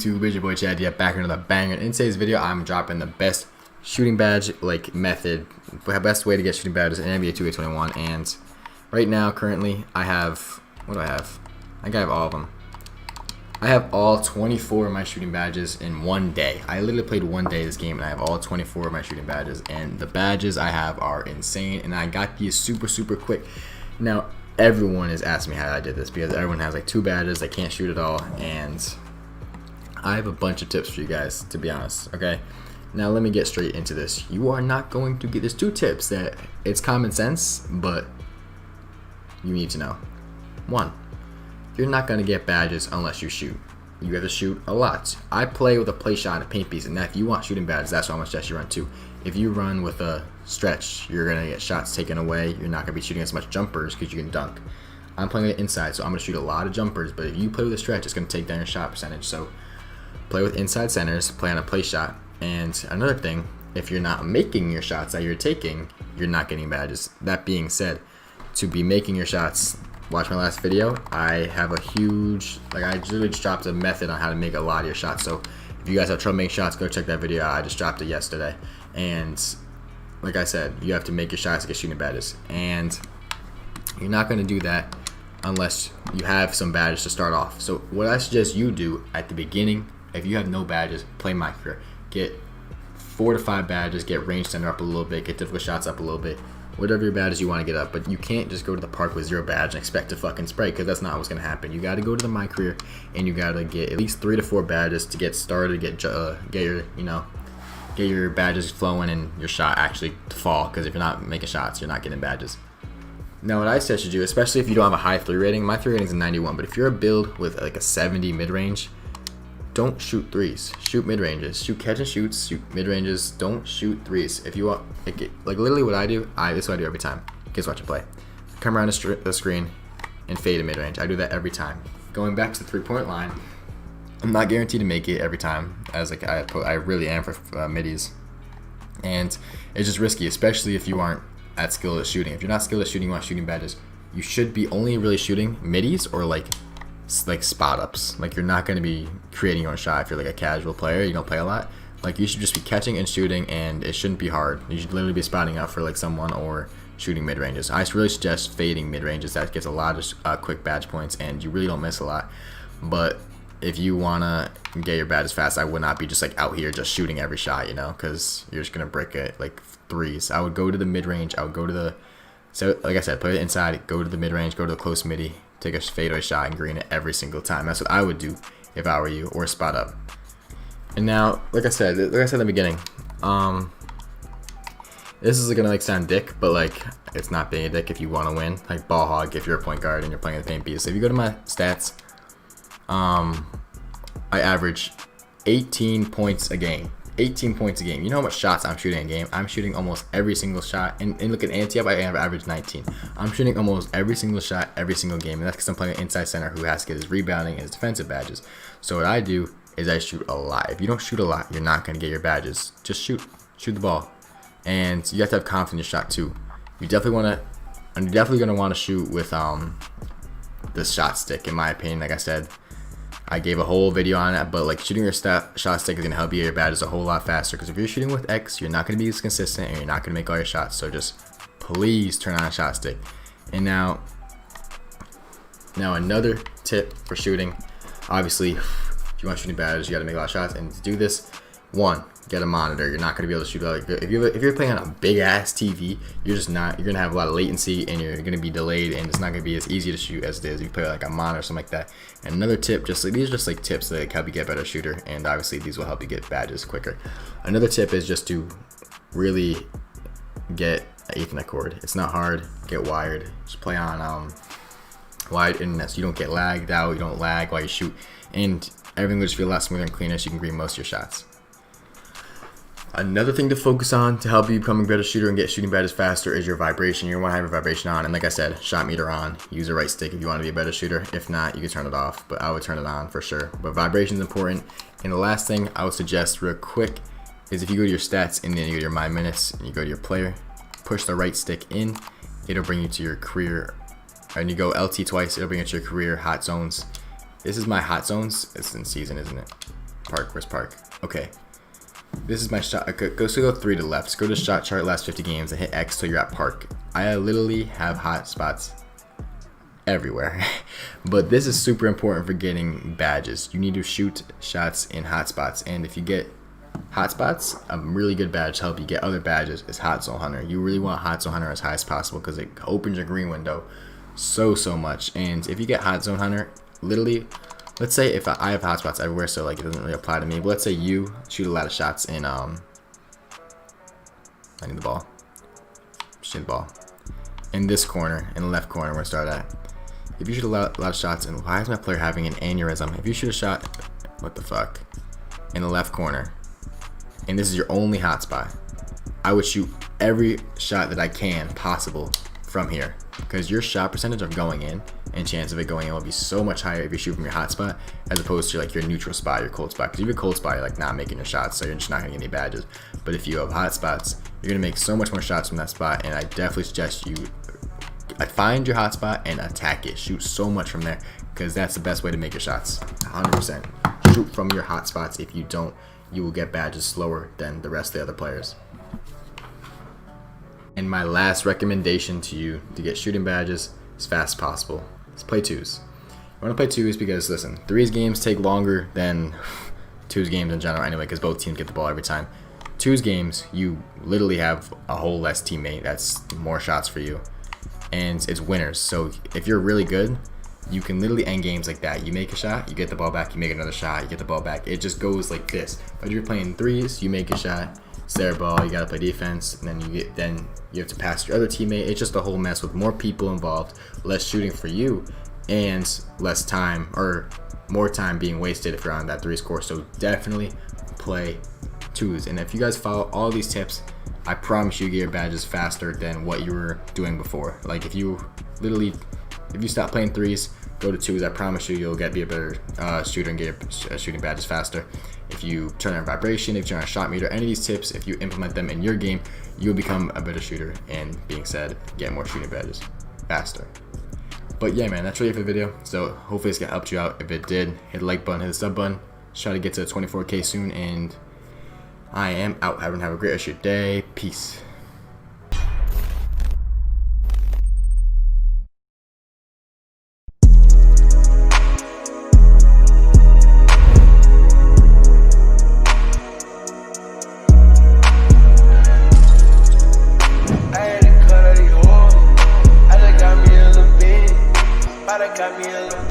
YouTube? It's your boy Chad. Back into the banger. In today's video, I'm dropping the best shooting badge method, the best way to get shooting badges in NBA 2K21. And right now, currently, I have, what do I have? I think I have all of them. I have all 24 of my shooting badges in one day. I literally played one day this game, and I have all 24 of my shooting badges. And the badges I have are insane, and I got these super quick. Now, everyone is asking me how I did this because everyone has like 2 badges, they can't shoot at all, and I have a bunch of tips for you guys, to be honest. Okay, now let me get straight into this. You are not going to get, there's 2 tips that it's common sense, but you need to know. 1, you're not going to get badges unless you shoot. You have to shoot a lot. I play with a play shot and a paint piece, and if you want shooting badges, that's how much stretch you run too. If you run with a stretch, you're going to get shots taken away. You're not going to be shooting as much jumpers because you can dunk. I'm playing it inside, so I'm going to shoot a lot of jumpers, but if you play with a stretch, it's going to take down your shot percentage. So play with inside centers, play on a play shot. And another thing, if you're not making your shots that you're taking, you're not getting badges. That being said, to be making your shots, watch my last video. I have a huge, I literally just dropped a method on how to make a lot of your shots. So if you guys have trouble making shots, go check that video out. I just dropped it yesterday. And like I said, you have to make your shots to get shooting badges. And you're not going to do that unless you have some badges to start off. So what I suggest you do at the beginning, if you have no badges, play MyCareer. Get 4 to 5 badges, get range center up a little bit, get difficult shots up a little bit. Whatever your badges you want to get up, but you can't just go to the park with 0 badge and expect to fucking spray, because that's not what's going to happen. You got to go to the MyCareer and you got to get at least 3 to 4 badges to get started, get your badges flowing and your shot actually fall, because if you're not making shots, you're not getting badges. Now what I suggest you do, especially if you don't have a high 3 rating, my 3 rating is a 91, but if you're a build with like a 70 mid-range, don't shoot 3s. Shoot mid-ranges. Shoot catch and shoots. Shoot mid-ranges. Don't shoot 3s. If you want, like literally what I do, this is what I do every time. Kids watch it play. Come around the screen and fade a mid-range. I do that every time. Going back to the 3-point line, I'm not guaranteed to make it every time, as I really am for middies, and it's just risky, especially if you aren't at skilled at shooting. If you're not skilled at shooting, you want shooting badges, you should be only really shooting middies or like spot ups. Like, you're not going to be creating your own shot if you're like a casual player, you don't play a lot. Like, you should just be catching and shooting, and it shouldn't be hard. You should literally be spotting up for like someone or shooting mid ranges. I really suggest fading mid ranges. That gets a lot of quick badge points, and you really don't miss a lot. But if you wanna get your badges fast, I would not be just like out here just shooting every shot, because you're just gonna break it like 3s. I would go to the mid range. I would go to the, so like I said, play it inside, go to the mid range, go to the close midi, take a fadeaway shot and green it every single time. That's what I would do if I were you, or spot up. And now, like I said in the beginning, this is gonna sound dick, but it's not being a dick if you want to win. Like ball hog if you're a point guard and you're playing the paint piece. So if you go to my stats, I average 18 points a game. 18 points a game. You know how much shots I'm shooting in a game? I'm shooting almost every single shot. And look at anti-up, I average 19. I'm shooting almost every single shot, every single game. And that's because I'm playing an inside center who has to get his rebounding and his defensive badges. So what I do is I shoot a lot. If you don't shoot a lot, you're not going to get your badges. Just shoot. Shoot the ball. And you have to have confidence in your shot too. You definitely want to, and you're definitely going to want to shoot with the shot stick, in my opinion. Like I said, I gave a whole video on it, but shooting your shot stick is going to help you get your badges a whole lot faster, because if you're shooting with X, you're not going to be as consistent and you're not going to make all your shots. So just please turn on a shot stick. And now another tip for shooting, obviously if you want shooting badges, you got to make a lot of shots. And to do this, 1, get a monitor. You're not going to be able to shoot if you're playing on a big ass TV, you're going to have a lot of latency and you're going to be delayed, and it's not going to be as easy to shoot as it is if you play like a monitor or something like that. And another tip, these are just tips that help you get a better shooter, and obviously these will help you get badges quicker. Another tip is just to really get an Ethernet cord. It's not hard. Get wired. Just play on wide internet so you don't get lagged out, you don't lag while you shoot, and everything will just feel a lot smoother and cleaner, so you can green most of your shots. Another thing to focus on to help you become a better shooter and get shooting badges faster is your vibration. You want to have your vibration on, and like I said, shot meter on. Use the right stick if you want to be a better shooter. If not, you can turn it off, but I would turn it on for sure. But vibration is important. And the last thing I would suggest real quick is if you go to your stats and then you go to your my minutes and you go to your player, push the right stick in, it'll bring you to your career. And you go LT twice, it'll bring you to your career hot zones. This is my hot zones. It's in season, isn't it? Park? Where's Park? Okay. This is my shot. Go 3 to left. Go to shot chart last 50 games and hit X till you're at Park. I literally have hot spots everywhere. But this is super important for getting badges. You need to shoot shots in hot spots. And if you get hot spots, a really good badge to help you get other badges is Hot Zone Hunter. You really want Hot Zone Hunter as high as possible because it opens your green window so much. And if you get Hot Zone Hunter, literally, let's say if I have hotspots everywhere, so like it doesn't really apply to me, but let's say you shoot a lot of shots in I need the ball. Shoot the ball in this corner, in the left corner where I start at. If you shoot a lot of shots, and why is my player having an aneurysm? If you shoot a shot, what the fuck, in the left corner, and this is your only hotspot, I would shoot every shot that I can possible from here, because your shot percentage of going in and chance of it going in will be so much higher if you shoot from your hot spot as opposed to like your neutral spot, your cold spot. Because if you're cold spot, you're like not making your shots, so you're just not gonna get any badges. But if you have hot spots, you're gonna make so much more shots from that spot, and I definitely suggest you find your hot spot and attack it. Shoot so much from there, because that's the best way to make your shots. 100%. Shoot from your hot spots. If you don't, you will get badges slower than the rest of the other players. And my last recommendation to you to get shooting badges as fast as possible is play twos. You want to play twos because, listen, threes games take longer than twos games in general anyway, because both teams get the ball every time. Twos games, you literally have a whole less teammate. That's more shots for you. And it's winners. So if you're really good, you can literally end games like that. You make a shot, you get the ball back, you make another shot, you get the ball back. It just goes like this. But if you're playing threes, you make a shot, it's their ball, you gotta play defense, and then you have to pass your other teammate. It's just a whole mess with more people involved, less shooting for you, and less time, or more time being wasted if you're on that threes course. So definitely play twos. And if you guys follow all these tips, I promise you get your badges faster than what you were doing before. Like if you stop playing threes, go to twos, I promise you'll be a better shooter and get your shooting badges faster. If you turn on vibration, if you turn on shot meter, any of these tips, if you implement them in your game, you'll become a better shooter, and being said, get more shooting badges faster. But yeah, man, that's really it for the video. So hopefully this helped you out. If it did, hit the like button, hit the sub button. Let's try to get to 24K soon, and I am out. Have a great rest of your day. Peace. Got me a little